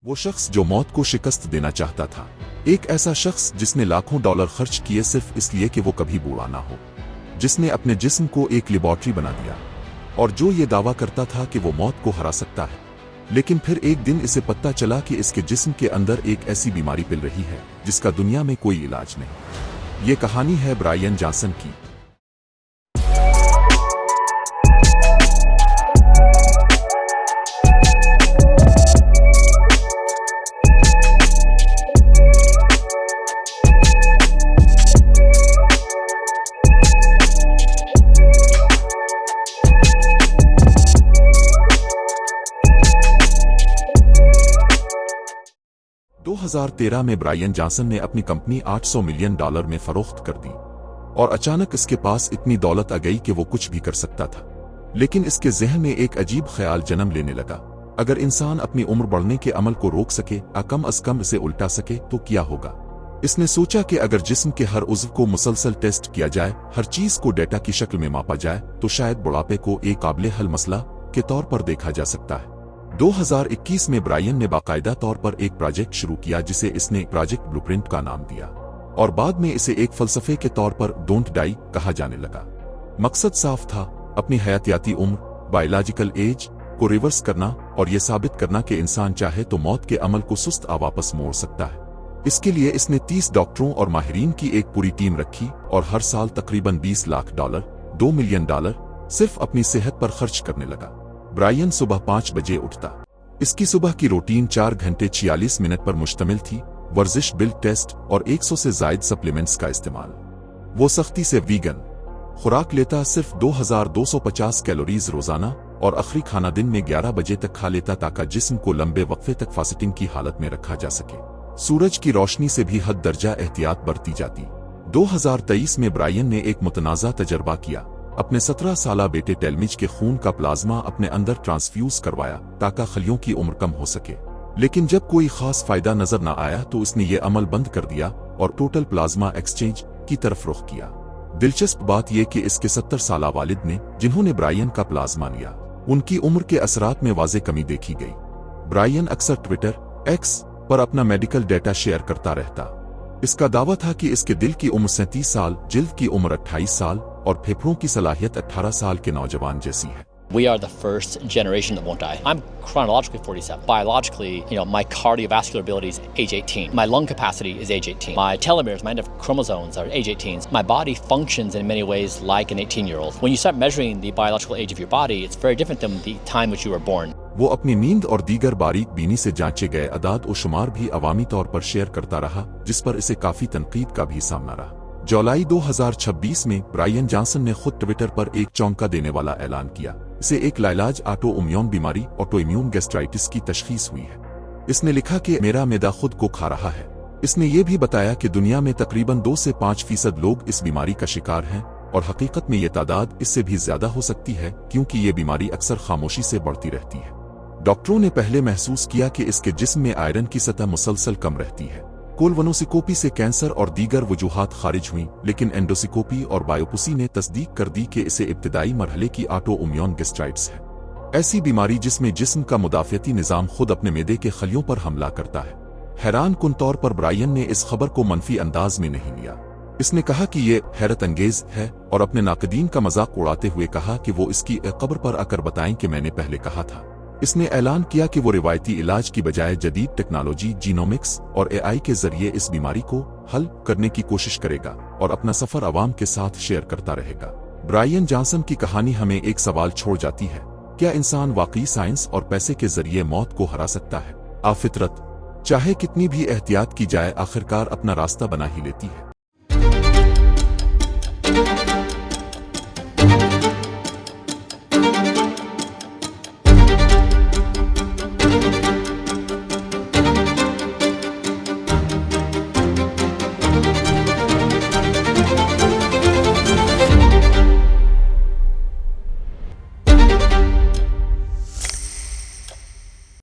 वो शख्स जो मौत को शिकस्त देना चाहता था, एक ऐसा शख्स जिसने लाखों डॉलर खर्च किए सिर्फ इसलिए कि वो कभी बूढ़ा ना हो, जिसने अपने जिस्म को एक लेबॉर्ट्री बना दिया और जो ये दावा करता था कि वो मौत को हरा सकता है। लेकिन फिर एक दिन इसे पता चला कि इसके जिस्म के अंदर एक ऐसी बीमारी पिल रही है जिसका दुनिया में कोई इलाज नहीं। ये कहानी है ब्रायन जॉनसन की। दो 2013 में ब्रायन जॉनसन ने अपनी कंपनी $800 मिलियन में फरोख्त कर दी और अचानक इसके पास इतनी दौलत आ गई कि वो कुछ भी कर सकता था। लेकिन इसके ज़हन में एक अजीब ख्याल जन्म लेने लगा, अगर इंसान अपनी उम्र बढ़ने के अमल को रोक सके या कम अज कम इसे उल्टा सके तो क्या होगा। इसने सोचा कि अगर जिस्म के हर उज़्व को मुसलसल टेस्ट किया जाए, हर चीज को डेटा की शक्ल में मापा जाए, तो शायद बुढ़ापे को एक काबिल हल मसला के तौर पर देखा जा सकता है। 2021 में ब्रायन ने बाकायदा तौर पर एक प्रोजेक्ट शुरू किया जिसे इसने प्रोजेक्ट ब्लूप्रिंट का नाम दिया और बाद में इसे एक फलसफे के तौर पर डोंट डाई कहा जाने लगा। मकसद साफ था, अपनी हयातियाती उम्र बायोलॉजिकल एज को रिवर्स करना और यह साबित करना कि इंसान चाहे तो मौत के अमल को सुस्त वापस मोड़ सकता है। इसके लिए इसने 30 डॉक्टरों और माहिरीन की एक पूरी टीम रखी और हर साल तकरीबन $20 लाख $2 मिलियन सिर्फ अपनी सेहत पर खर्च करने लगा। ब्रायन सुबह 5 बजे उठता। इसकी सुबह की रूटीन 4 घंटे 46 मिनट पर मुश्तमिल थी, वर्जिश, बिल्ड टेस्ट और 100 से ज़ायद सप्लीमेंट्स का इस्तेमाल। वो सख्ती से वीगन खुराक लेता, सिर्फ 2250 कैलोरीज रोजाना और आखिरी खाना दिन में 11 बजे तक खा लेता ताकि जिस्म को लंबे वक्फे तक फास्टिंग की हालत में रखा जा सके। सूरज की रोशनी से भी हद दर्जा एहतियात बरती जाती। 2023 में ब्रायन ने एक मुतनाज़ा तजर्बा किया, अपने 17 साला बेटे टेलमिज के खून का प्लाज्मा अपने अंदर ट्रांसफ्यूज करवाया ताकि खलियों की उम्र कम हो सके। लेकिन जब कोई खास फायदा नजर न आया तो उसने ये अमल बंद कर दिया और टोटल प्लाज्मा एक्सचेंज की तरफ रुख किया। दिलचस्प बात यह कि इसके 70 साला वालिद ने, जिन्होंने ब्रायन का प्लाज्मा लिया, उनकी उम्र के असरात में वाज़े कमी देखी गई। ब्रायन अक्सर ट्विटर एक्स पर अपना मेडिकल डेटा शेयर करता रहता। इसका दावा था कि इसके दिल की उम्र 37 साल, जिल्द की उम्र 28 साल और फेफड़ों की सलाहियत 18 साल के नौजवान जैसी है। We are the first generation that won't die. I'm chronologically 47. Biologically, my cardiovascular ability is age 18. My lung capacity is age 18. My telomeres, my end of chromosomes are age 18. My body functions in many ways like an 18-year-old. When you start measuring the biological age of your body, it's very different than the time which you were born. वो अपनी नींद और दीगर बारीक बीनी से जांचे गए अदाद और शुमार भी अवामी तौर पर शेयर करता रहा, जिस पर इसे काफी तनकीद का भी सामना रहा। जुलाई 2026 में ब्रायन जॉनसन ने खुद ट्विटर पर एक चौंका देने वाला ऐलान किया। इसे एक लाइलाज ऑटोइम्यून बीमारी ऑटोइम्यून गैस्ट्राइटिस की तशखीस हुई है। इसने लिखा कि मेरा मैदा खुद को खा रहा है। इसने ये भी बताया कि दुनिया में तकरीबन 2 से 5% लोग इस बीमारी का शिकार हैं और हकीकत में ये तादाद इससे भी ज्यादा हो सकती है क्योंकि ये बीमारी अक्सर खामोशी से बढ़ती रहती है। डॉक्टरों ने पहले महसूस किया कि इसके जिस्म में आयरन की सतह मुसलसल कम रहती है। कोलवनोस्कोपी से कैंसर और दीगर वजूहात खारिज हुई, लेकिन एंडोस्कोपी और बायोप्सी ने तस्दीक कर दी कि इसे इब्तिदाई मरहले की ऑटोइम्यून गैस्ट्राइटिस है, ऐसी बीमारी जिसमें जिस्म का मुदाफ़ियती निज़ाम खुद अपने मैदे के खलियों पर हमला करता है। हैरान कुन तौर पर ब्रायन ने इस खबर को मनफी अंदाज में नहीं लिया। इसने कहा कि ये हैरत अंगेज है और अपने नाकदीन का मजाक उड़ाते हुए कहा कि वो इसकी कब्र पर आकर बताएं कि मैंने पहले कहा था। इसने ऐलान किया कि वो रिवायती इलाज की बजाय जदीद टेक्नोलॉजी, जीनोमिक्स और AI के जरिए इस बीमारी को हल करने की कोशिश करेगा और अपना सफर अवाम के साथ शेयर करता रहेगा। ब्रायन जॉनसन की कहानी हमें एक सवाल छोड़ जाती है, क्या इंसान वाकई साइंस और पैसे के जरिए मौत को हरा सकता है? फितरत चाहे कितनी भी एहतियात की जाए आखिरकार अपना रास्ता बना ही लेती है।